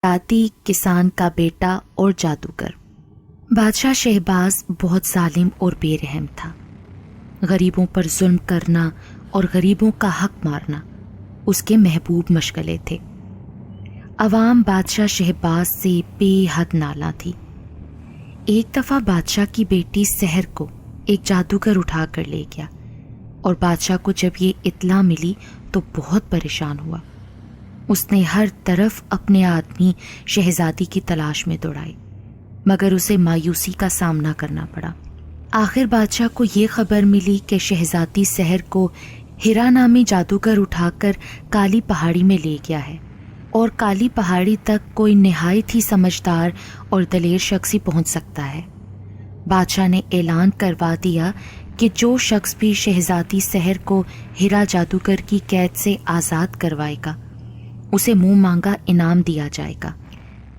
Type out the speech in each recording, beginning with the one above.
دیہاتی کسان کا بیٹا اور جادوگر۔ بادشاہ شہباز بہت ظالم اور بے رحم تھا۔ غریبوں پر ظلم کرنا اور غریبوں کا حق مارنا اس کے محبوب مشغلے تھے۔ عوام بادشاہ شہباز سے بے حد نالاں تھی۔ ایک دفعہ بادشاہ کی بیٹی سحر کو ایک جادوگر اٹھا کر لے گیا، اور بادشاہ کو جب یہ اطلاع ملی تو بہت پریشان ہوا۔ اس نے ہر طرف اپنے آدمی شہزادی کی تلاش میں دوڑائے، مگر اسے مایوسی کا سامنا کرنا پڑا۔ آخر بادشاہ کو یہ خبر ملی کہ شہزادی سحر کو ہیرا نامی جادوگر اٹھا کر کالی پہاڑی میں لے گیا ہے، اور کالی پہاڑی تک کوئی نہایت ہی سمجھدار اور دلیر شخص ہی پہنچ سکتا ہے۔ بادشاہ نے اعلان کروا دیا کہ جو شخص بھی شہزادی سحر کو ہیرا جادوگر کی قید سے آزاد کروائے گا اسے منہ مانگا انعام دیا جائے گا۔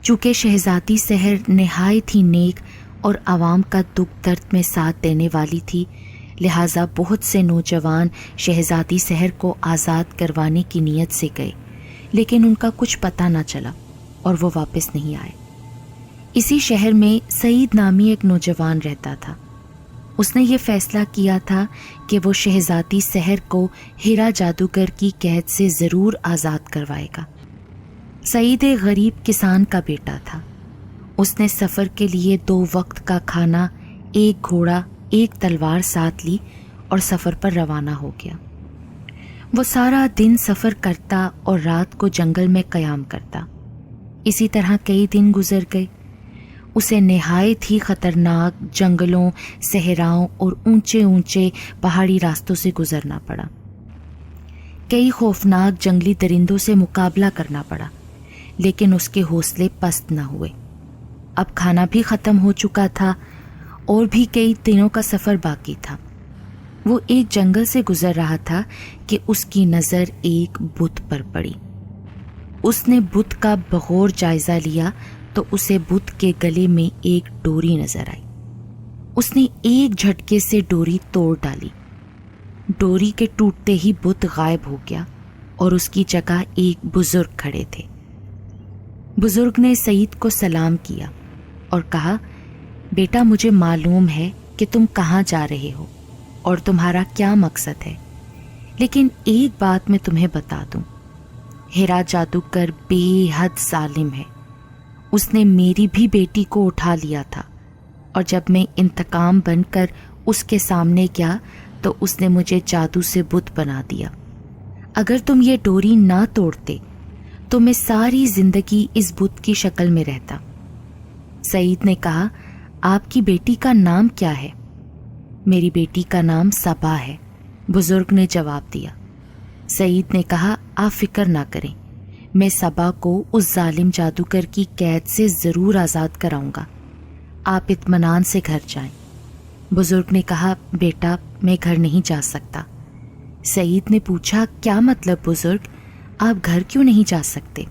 چونکہ شہزادی سحر نہایت ہی نیک اور عوام کا دکھ درد میں ساتھ دینے والی تھی، لہٰذا بہت سے نوجوان شہزادی سحر کو آزاد کروانے کی نیت سے گئے، لیکن ان کا کچھ پتہ نہ چلا اور وہ واپس نہیں آئے۔ اسی شہر میں سعید نامی ایک نوجوان رہتا تھا۔ اس نے یہ فیصلہ کیا تھا کہ وہ شہزادی سحر کو ہیرا جادوگر کی قید سے ضرور آزاد کروائے گا۔ سعید ایک غریب کسان کا بیٹا تھا۔ اس نے سفر کے لیے 2 وقت کا کھانا، ایک گھوڑا، ایک تلوار ساتھ لی اور سفر پر روانہ ہو گیا۔ وہ سارا دن سفر کرتا اور رات کو جنگل میں قیام کرتا۔ اسی طرح کئی دن گزر گئے۔ اسے نہایت ہی خطرناک جنگلوں، صحراؤں اور اونچے اونچے پہاڑی راستوں سے گزرنا پڑا۔ کئی خوفناک جنگلی درندوں سے مقابلہ کرنا پڑا، لیکن اس کے حوصلے پست نہ ہوئے۔ اب کھانا بھی ختم ہو چکا تھا اور بھی کئی دنوں کا سفر باقی تھا۔ وہ ایک جنگل سے گزر رہا تھا کہ اس کی نظر ایک بت پر پڑی۔ اس نے بت کا بغور جائزہ لیا تو اسے بت کے گلے میں ایک ڈوری نظر آئی۔ اس نے ایک جھٹکے سے ڈوری توڑ ڈالی۔ ڈوری کے ٹوٹتے ہی بت غائب ہو گیا اور اس کی جگہ ایک بزرگ کھڑے تھے۔ بزرگ نے سعید کو سلام کیا اور کہا، بیٹا مجھے معلوم ہے کہ تم کہاں جا رہے ہو اور تمہارا کیا مقصد ہے، لیکن ایک بات میں تمہیں بتا دوں، ہیرا جادوگر بے حد ظالم ہے۔ اس نے میری بھی بیٹی کو اٹھا لیا تھا، اور جب میں انتقام بن کر اس کے سامنے گیا تو اس نے مجھے جادو سے بت بنا دیا۔ اگر تم یہ ڈوری نہ توڑتے تو میں ساری زندگی اس بت کی شکل میں رہتا۔ سعید نے کہا، آپ کی بیٹی کا نام کیا ہے؟ میری بیٹی کا نام صبا ہے، بزرگ نے جواب دیا۔ سعید نے کہا، آپ فکر نہ کریں، میں صبا کو اس ظالم جادوگر کی قید سے ضرور آزاد کراؤں گا۔ آپ اطمینان سے گھر جائیں۔ بزرگ نے کہا، بیٹا میں گھر نہیں جا سکتا۔ سعید نے پوچھا، کیا مطلب بزرگ، آپ گھر کیوں نہیں جا سکتے؟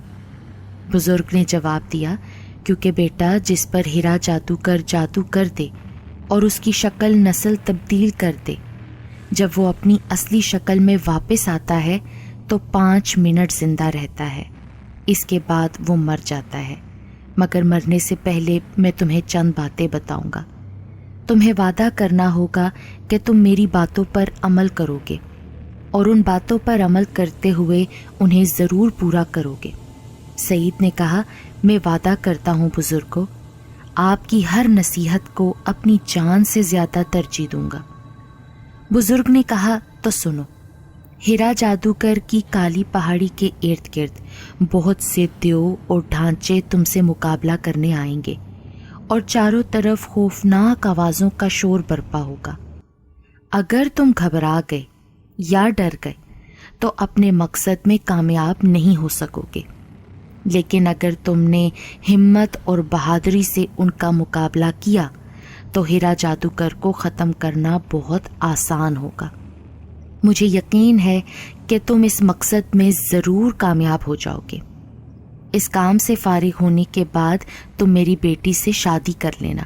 بزرگ نے جواب دیا، کیونکہ بیٹا جس پر ہیرا جادوگر جادو کر دے اور اس کی شکل نسل تبدیل کر دے، جب وہ اپنی اصلی شکل میں واپس آتا ہے تو 5 منٹ زندہ رہتا ہے، اس کے بعد وہ مر جاتا ہے۔ مگر مرنے سے پہلے میں تمہیں چند باتیں بتاؤں گا۔ تمہیں وعدہ کرنا ہوگا کہ تم میری باتوں پر عمل کرو گے، اور ان باتوں پر عمل کرتے ہوئے انہیں ضرور پورا کرو گے۔ سعید نے کہا، میں وعدہ کرتا ہوں بزرگو، آپ کی ہر نصیحت کو اپنی جان سے زیادہ ترجیح دوں گا۔ بزرگ نے کہا، تو سنو، ہیرا جادوگر کی کالی پہاڑی کے ارد گرد بہت سے دیو اور ڈھانچے تم سے مقابلہ کرنے آئیں گے، اور چاروں طرف خوفناک آوازوں کا شور برپا ہوگا۔ اگر تم گھبرا گئے یا ڈر گئے تو اپنے مقصد میں کامیاب نہیں ہو سکو گے، لیکن اگر تم نے ہمت اور بہادری سے ان کا مقابلہ کیا تو ہیرا جادوگر کو ختم کرنا بہت آسان ہوگا۔ مجھے یقین ہے کہ تم اس مقصد میں ضرور کامیاب ہو جاؤ گے۔ اس کام سے فارغ ہونے کے بعد تم میری بیٹی سے شادی کر لینا،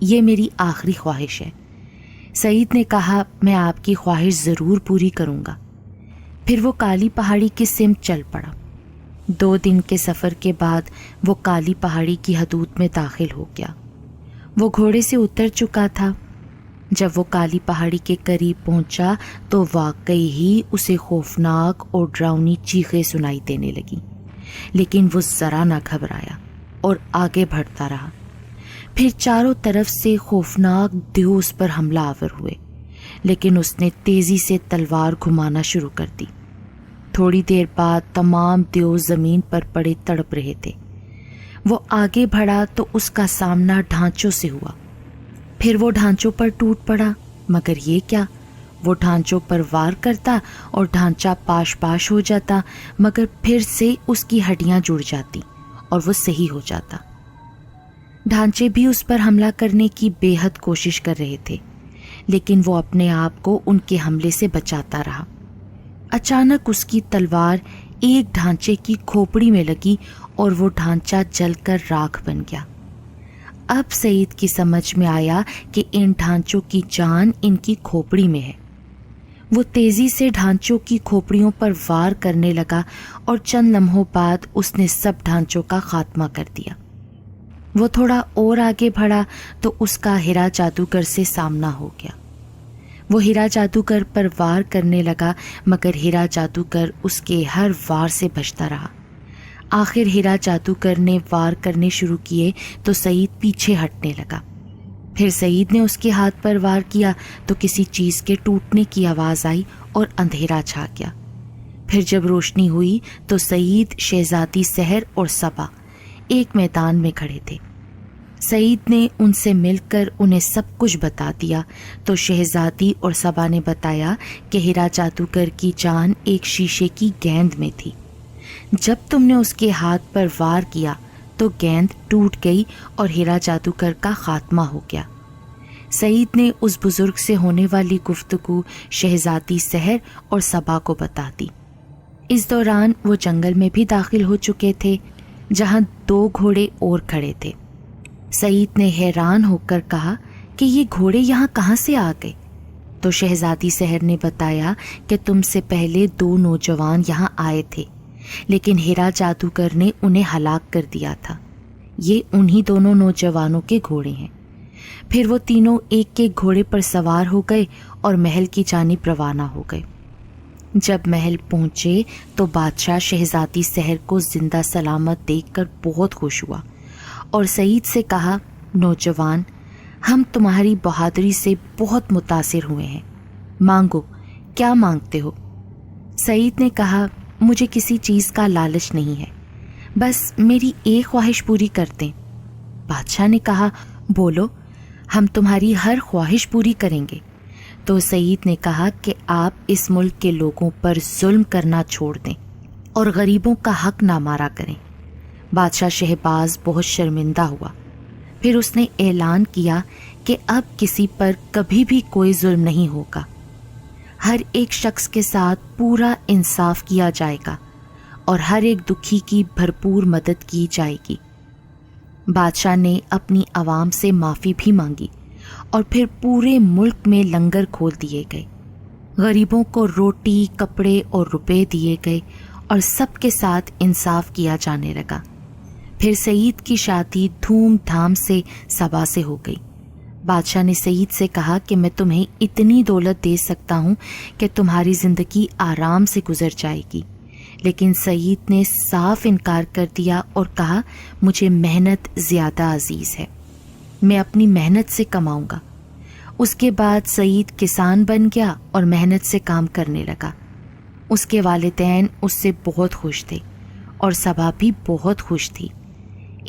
یہ میری آخری خواہش ہے۔ سعید نے کہا، میں آپ کی خواہش ضرور پوری کروں گا۔ پھر وہ کالی پہاڑی کی سمت چل پڑا۔ 2 دن کے سفر کے بعد وہ کالی پہاڑی کی حدود میں داخل ہو گیا۔ وہ گھوڑے سے اتر چکا تھا۔ جب وہ کالی پہاڑی کے قریب پہنچا تو واقعی ہی اسے خوفناک اور ڈراؤنی چیخیں سنائی دینے لگیں، لیکن وہ ذرا نہ گھبرایا اور آگے بڑھتا رہا۔ پھر چاروں طرف سے خوفناک دیو اس پر حملہ آور ہوئے، لیکن اس نے تیزی سے تلوار گھمانا شروع کر دی۔ تھوڑی دیر بعد تمام دیو زمین پر پڑے تڑپ رہے تھے۔ وہ آگے بڑھا تو اس کا سامنا ڈھانچوں سے ہوا۔ پھر وہ ڈھانچوں پر ٹوٹ پڑا، مگر یہ کیا، وہ ڈھانچوں پر وار کرتا اور ڈھانچہ پاش پاش ہو جاتا، مگر پھر سے اس کی ہڈیاں جڑ جاتی اور وہ صحیح ہو جاتا۔ ڈھانچے بھی اس پر حملہ کرنے کی بے حد کوشش کر رہے تھے، لیکن وہ اپنے آپ کو ان کے حملے سے بچاتا رہا۔ اچانک اس کی تلوار ایک ڈھانچے کی کھوپڑی میں لگی اور وہ ڈھانچہ جل کر راکھ بن گیا۔ اب سعید کی سمجھ میں آیا کہ ان ڈھانچوں کی جان ان کی کھوپڑی میں ہے۔ وہ تیزی سے ڈھانچوں کی کھوپڑیوں پر وار کرنے لگا اور چند لمحوں بعد اس نے سب ڈھانچوں کا خاتمہ کر دیا۔ وہ تھوڑا اور آگے بڑھا تو اس کا ہیرا جادوگر سے سامنا ہو گیا۔ وہ ہیرا جادوگر پر وار کرنے لگا، مگر ہیرا جادوگر اس کے ہر وار سے بچتا رہا۔ آخر ہیرا جادوگر نے وار کرنے شروع کیے تو سعید پیچھے ہٹنے لگا۔ پھر سعید نے اس کے ہاتھ پر وار کیا تو کسی چیز کے ٹوٹنے کی آواز آئی اور اندھیرا چھا گیا۔ پھر جب روشنی ہوئی تو سعید، شہزادی سحر اور صبا ایک میدان میں کھڑے تھے۔ سعید نے ان سے مل کر انہیں سب کچھ بتا دیا تو شہزادی اور صبا نے بتایا کہ ہیرا جادوگر کی جان ایک شیشے کی گیند میں تھی۔ جب تم نے اس کے ہاتھ پر وار کیا تو گیند ٹوٹ گئی اور ہیرا جادوگر کا خاتمہ ہو گیا۔ سعید نے اس بزرگ سے ہونے والی گفتگو شہزادی سحر اور صبا کو بتا دی۔ اس دوران وہ جنگل میں بھی داخل ہو چکے تھے، جہاں 2 گھوڑے اور کھڑے تھے۔ سعید نے حیران ہو کر کہا کہ یہ گھوڑے یہاں کہاں سے آ گئے؟ تو شہزادی سحر نے بتایا کہ تم سے پہلے 2 نوجوان یہاں آئے تھے، لیکن ہیرا جادوگر نے انہیں ہلاک کر دیا تھا۔ یہ انہی دونوں نوجوانوں کے گھوڑے ہیں۔ پھر وہ تینوں ایک ایک گھوڑے پر سوار ہو گئے اور محل کی جانب روانہ ہو گئے۔ جب محل پہنچے تو بادشاہ شہزادی سحر کو زندہ سلامت دیکھ کر بہت خوش ہوا اور سعید سے کہا، نوجوان، ہم تمہاری بہادری سے بہت متاثر ہوئے ہیں، مانگو، کیا مانگتے ہو؟ سعید نے کہا، مجھے کسی چیز کا لالچ نہیں ہے، بس میری ایک خواہش پوری کر دیں۔ بادشاہ نے کہا، بولو، ہم تمہاری ہر خواہش پوری کریں گے۔ تو سعید نے کہا کہ آپ اس ملک کے لوگوں پر ظلم کرنا چھوڑ دیں اور غریبوں کا حق نہ مارا کریں۔ بادشاہ شہباز بہت شرمندہ ہوا۔ پھر اس نے اعلان کیا کہ اب کسی پر کبھی بھی کوئی ظلم نہیں ہوگا، ہر ایک شخص کے ساتھ پورا انصاف کیا جائے گا اور ہر ایک دکھی کی بھرپور مدد کی جائے گی۔ بادشاہ نے اپنی عوام سے معافی بھی مانگی اور پھر پورے ملک میں لنگر کھول دیے گئے، غریبوں کو روٹی، کپڑے اور روپے دیے گئے اور سب کے ساتھ انصاف کیا جانے لگا۔ پھر سعید کی شادی دھوم دھام سے صبا سے ہو گئی۔ بادشاہ نے سعید سے کہا کہ میں تمہیں اتنی دولت دے سکتا ہوں کہ تمہاری زندگی آرام سے گزر جائے گی، لیکن سعید نے صاف انکار کر دیا اور کہا، مجھے محنت زیادہ عزیز ہے، میں اپنی محنت سے کماؤں گا۔ اس کے بعد سعید کسان بن گیا اور محنت سے کام کرنے لگا۔ اس کے والدین اس سے بہت خوش تھے اور صبا بھی بہت خوش تھی۔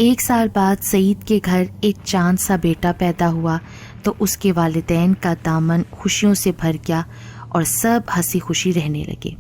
1 سال بعد سعید کے گھر ایک چاند سا بیٹا پیدا ہوا تو اس کے والدین کا دامن خوشیوں سے بھر گیا اور سب ہنسی خوشی رہنے لگے۔